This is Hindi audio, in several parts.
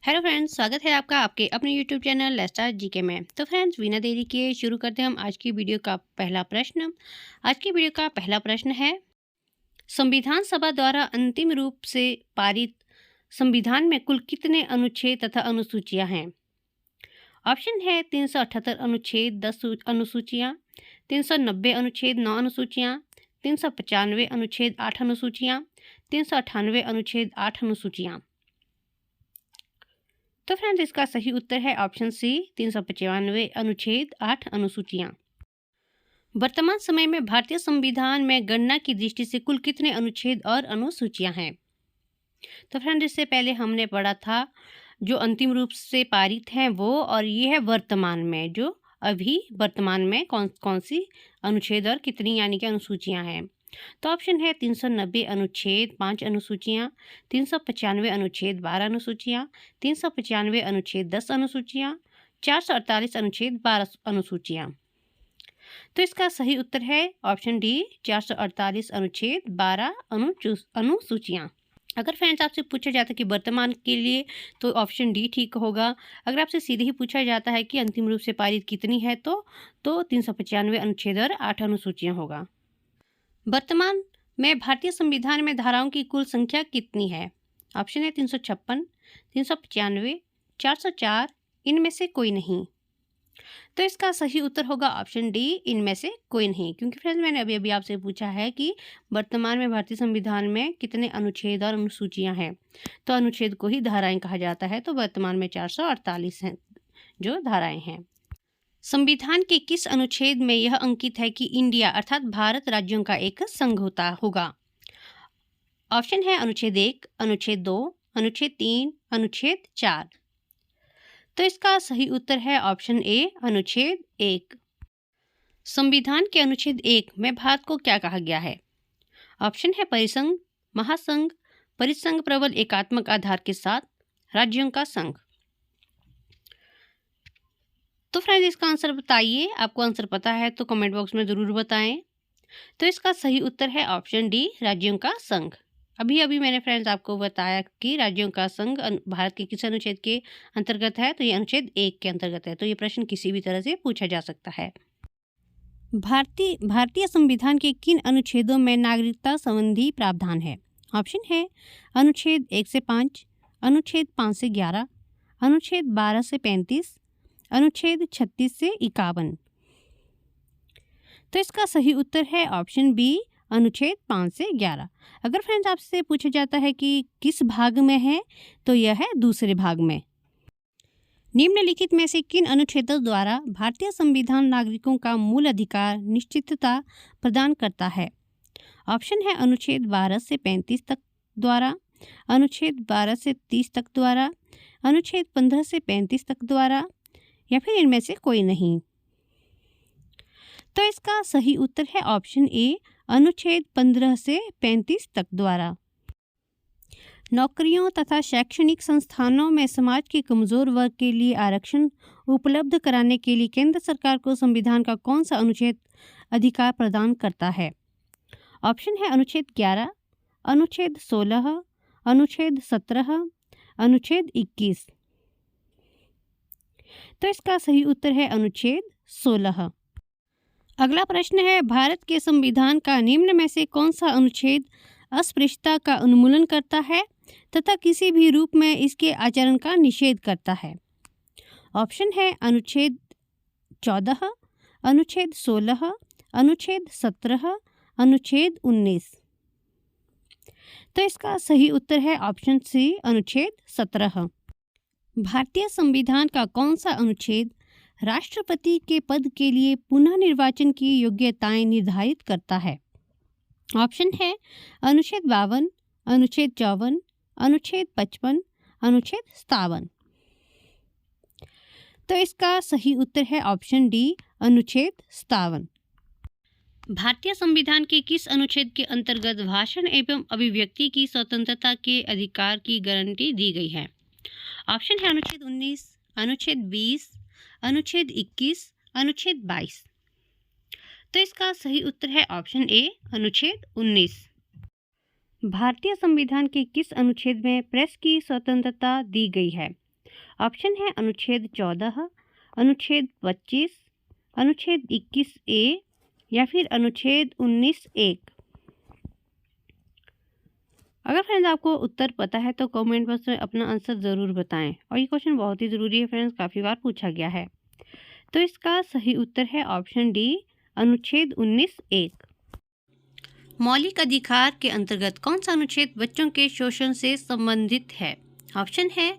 हेलो फ्रेंड्स, स्वागत है आपका आपके अपने YouTube channel let's start GK में। तो फ्रेंड्स, बिना देरी किए शुरू करते हैं हम आज की वीडियो का पहला प्रश्न। आज की वीडियो का पहला प्रश्न है, संविधान सभा द्वारा अंतिम रूप से पारित संविधान में कुल कितने अनुच्छेद तथा अनुसूचियां हैं? ऑप्शन है 378 अनुच्छेद 10 अनुसूचियां, 390 अनुच्छेद 9 अनुसूचियां, 395 अनुच्छेद 8 अनुसूचियां, 398 अनुच्छेद 8 अनुसूचियां। तो फ्रेंड्स, इसका सही उत्तर है ऑप्शन सी 395 अनुच्छेद 8 अनुसूचियां। वर्तमान समय में भारतीय संविधान में गणना की दृष्टि से कुल कितने अनुच्छेद और अनुसूचियां हैं? तो फ्रेंड्स, इससे पहले हमने पढ़ा था जो अंतिम रूप से पारित हैं वो, और ये है वर्तमान में, जो अभी वर्तमान में कौन कौन सी अनुच्छेद और कितनी यानी कि अनुसूचियां हैं। तो ऑप्शन है 390 अनुच्छेद 5 अनुसूचियां, 395 अनुच्छेद 12 अनुसूचियां, 395 अनुच्छेद 10 अनुसूचियां, 448 अनुच्छेद 12 अनुसूचियां। तो इसका सही उत्तर है ऑप्शन डी 448 अनुच्छेद 12 अनुसूचियां। अगर फ्रेंड्स आपसे पूछा जाता है कि वर्तमान के लिए, तो ऑप्शन डी ठीक होगा। अगर आपसे सीधे ही पूछा जाता है कि अंतिम रूप से पारित कितनी है, तो 395 अनुच्छेद और 8 अनुसूचियां होगा। वर्तमान में भारतीय संविधान में धाराओं की कुल संख्या कितनी है? ऑप्शन है 356, 395, 404, इनमें से कोई नहीं। तो इसका सही उत्तर होगा ऑप्शन डी, इनमें से कोई नहीं। क्योंकि फ्रेंड्स, मैंने अभी अभी आपसे पूछा है कि वर्तमान में भारतीय संविधान में कितने अनुच्छेद और अनुसूचियां हैं, तो अनुच्छेद को ही धाराएं कहा जाता है। तो वर्तमान में 448 हैं जो धाराएं हैं। संविधान के किस अनुच्छेद में यह अंकित है कि इंडिया अर्थात भारत राज्यों का एक संघ होगा? ऑप्शन है अनुच्छेद 1, अनुच्छेद 2, अनुच्छेद 3, अनुच्छेद 4। तो इसका सही उत्तर है ऑप्शन ए, अनुच्छेद 1। संविधान के अनुच्छेद 1 में भारत को क्या कहा गया है? ऑप्शन है परिसंघ, महासंघ, परिसंघ प्रबल एकात्मक आधार के साथ, राज्यों का संघ। तो फ्रेंड्स, इसका आंसर बताइए। आपको आंसर पता है तो कमेंट बॉक्स में ज़रूर बताएं। तो इसका सही उत्तर है ऑप्शन डी, राज्यों का संघ। अभी अभी मैंने फ्रेंड्स आपको बताया कि राज्यों का संघ भारत के किस अनुच्छेद के अंतर्गत है, तो ये अनुच्छेद 1 के अंतर्गत है। तो ये प्रश्न किसी भी तरह से पूछा जा सकता है। भारतीय संविधान के किन अनुच्छेदों में नागरिकता संबंधी प्रावधान है? ऑप्शन है अनुच्छेद 1 से 5, अनुच्छेद 5 से 11, अनुच्छेद 12 से 35, अनुच्छेद 36 से 51। तो इसका सही उत्तर है ऑप्शन बी, अनुच्छेद 5 से 11। अगर फ्रेंड्स आपसे पूछा जाता है कि किस भाग में है, तो यह है दूसरे भाग में। निम्नलिखित में से किन अनुच्छेदों द्वारा भारतीय संविधान नागरिकों का मूल अधिकार निश्चितता प्रदान करता है? ऑप्शन है अनुच्छेद 12 से 35 तक द्वारा, अनुच्छेद 12 से 30 तक द्वारा, अनुच्छेद 15 से 35 तक द्वारा, या फिर इनमें से कोई नहीं। तो इसका सही उत्तर है ऑप्शन ए, अनुच्छेद 15 से 35 तक द्वारा। नौकरियों तथा शैक्षणिक संस्थानों में समाज के कमजोर वर्ग के लिए आरक्षण उपलब्ध कराने के लिए केंद्र सरकार को संविधान का कौन सा अनुच्छेद अधिकार प्रदान करता है? ऑप्शन है अनुच्छेद 11, अनुच्छेद 16, अनुच्छेद 17, अनुच्छेद 21। तो इसका सही उत्तर है अनुच्छेद 16। अगला प्रश्न है, भारत के संविधान का निम्न में से कौन सा अनुच्छेद अस्पृश्यता का उन्मूलन करता है तथा किसी भी रूप में इसके आचरण का निषेध करता है? ऑप्शन है अनुच्छेद 14, अनुच्छेद 16, अनुच्छेद 17, अनुच्छेद 19। तो इसका सही उत्तर है ऑप्शन सी, अनुच्छेद 17। भारतीय संविधान का कौन सा अनुच्छेद राष्ट्रपति के पद के लिए पुनः निर्वाचन की योग्यताएं निर्धारित करता है? ऑप्शन है अनुच्छेद 52, अनुच्छेद 54, अनुच्छेद 55, अनुच्छेद 57। तो इसका सही उत्तर है ऑप्शन डी, अनुच्छेद 57। भारतीय संविधान के किस अनुच्छेद के अंतर्गत भाषण एवं अभिव्यक्ति की स्वतंत्रता के अधिकार की गारंटी दी गई है? ऑप्शन है अनुच्छेद 19, अनुच्छेद 20, अनुच्छेद 21, अनुच्छेद 22। तो इसका सही उत्तर है ऑप्शन ए, अनुच्छेद 19। भारतीय संविधान के किस अनुच्छेद में प्रेस की स्वतंत्रता दी गई है? ऑप्शन है अनुच्छेद 14, अनुच्छेद 25, अनुच्छेद 21A या फिर अनुच्छेद 19(1)। अगर फ्रेंड्स आपको उत्तर पता है तो कमेंट बॉक्स में अपना आंसर ज़रूर बताएं। और ये क्वेश्चन बहुत ही ज़रूरी है फ्रेंड्स, काफ़ी बार पूछा गया है। तो इसका सही उत्तर है ऑप्शन डी, अनुच्छेद 19(1)। मौलिक अधिकार के अंतर्गत कौन सा अनुच्छेद बच्चों के शोषण से संबंधित है? ऑप्शन है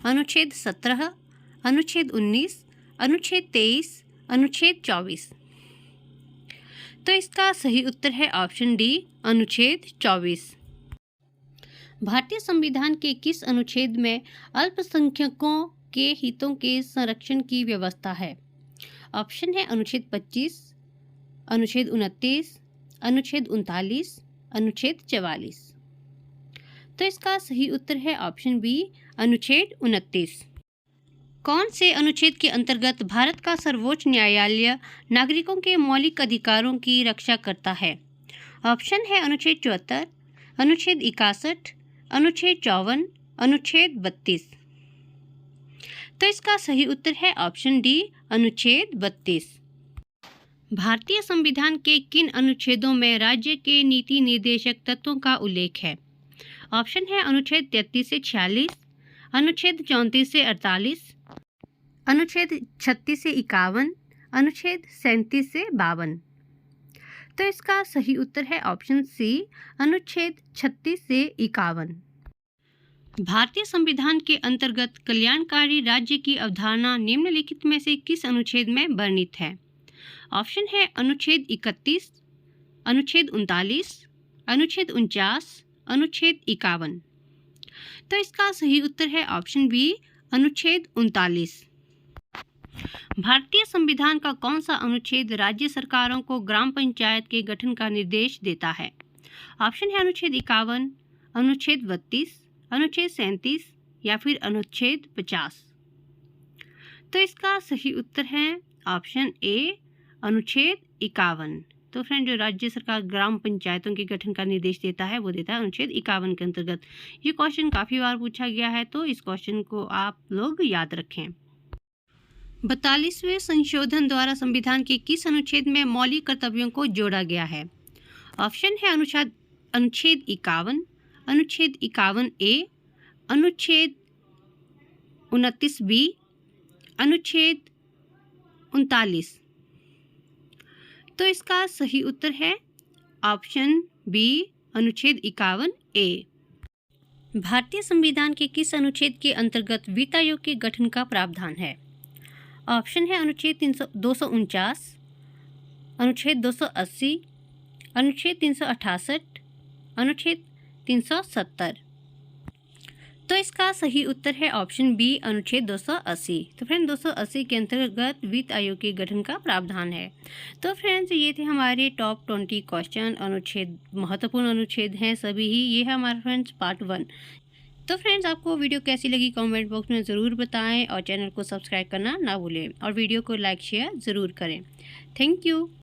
अनुच्छेद 17, अनुच्छेद 19, अनुच्छेद 23, अनुच्छेद 24। तो इसका सही उत्तर है ऑप्शन डी, अनुच्छेद 24। भारतीय संविधान के किस अनुच्छेद में अल्पसंख्यकों के हितों के संरक्षण की व्यवस्था है? ऑप्शन है अनुच्छेद 25, अनुच्छेद 29, अनुच्छेद 39, अनुच्छेद 44। तो इसका सही उत्तर है ऑप्शन बी, अनुच्छेद 29। कौन से अनुच्छेद के अंतर्गत भारत का सर्वोच्च न्यायालय नागरिकों के मौलिक अधिकारों की रक्षा करता है? ऑप्शन है अनुच्छेद 74, अनुच्छेद 61, अनुच्छेद 54, अनुच्छेद 32। तो इसका सही उत्तर है ऑप्शन डी, अनुच्छेद 32। भारतीय संविधान के किन अनुच्छेदों में राज्य के नीति निर्देशक तत्वों का उल्लेख है? ऑप्शन है अनुच्छेद 33 से 46, अनुच्छेद 34 से 48, अनुच्छेद 36 से 51, अनुच्छेद 37 से 52। तो इसका सही उत्तर है ऑप्शन सी, अनुच्छेद 36 से 51। भारतीय संविधान के अंतर्गत कल्याणकारी राज्य की अवधारणा निम्नलिखित में से किस अनुच्छेद में वर्णित है? ऑप्शन है अनुच्छेद 31, अनुच्छेद 39, अनुच्छेद 49, अनुच्छेद 51। तो इसका सही उत्तर है ऑप्शन बी, अनुच्छेद 39। भारतीय संविधान का कौन सा अनुच्छेद राज्य सरकारों को ग्राम पंचायत के गठन का निर्देश देता है? ऑप्शन है अनुच्छेद 51, अनुच्छेद 32, अनुच्छेद 37 या फिर अनुच्छेद 50। तो इसका सही उत्तर है ऑप्शन ए, अनुच्छेद 51। तो फ्रेंड, जो राज्य सरकार ग्राम पंचायतों के गठन का निर्देश देता है वो देता है अनुच्छेद 51 के अंतर्गत। ये क्वेश्चन काफ़ी बार पूछा गया है, तो इस क्वेश्चन को आप लोग याद रखें। 42वें संशोधन द्वारा संविधान के किस अनुच्छेद में मौलिक कर्तव्यों को जोड़ा गया है? ऑप्शन है अनुच्छेद 51, अनुच्छेद 51A, अनुच्छेद 29B, अनुच्छेद 39। तो इसका सही उत्तर है ऑप्शन बी, अनुच्छेद 51A। भारतीय संविधान के किस अनुच्छेद के अंतर्गत वित्त आयोग के गठन का प्रावधान है? ऑप्शन है अनुच्छेद 249, अनुच्छेद 280, अनुच्छेद 368, अनुच्छेद 370। तो इसका सही उत्तर है ऑप्शन बी, अनुच्छेद 280। तो फ्रेंड, 280 के अंतर्गत वित्त आयोग के गठन का प्रावधान है। तो फ्रेंड्स, ये थे हमारे टॉप 20 क्वेश्चन। अनुच्छेद महत्वपूर्ण अनुच्छेद हैं सभी ही। ये है हमारा फ्रेंड्स पार्ट 1। तो फ्रेंड्स, आपको वीडियो कैसी लगी कमेंट बॉक्स में ज़रूर बताएं और चैनल को सब्सक्राइब करना ना भूलें और वीडियो को लाइक शेयर ज़रूर करें। Thank you.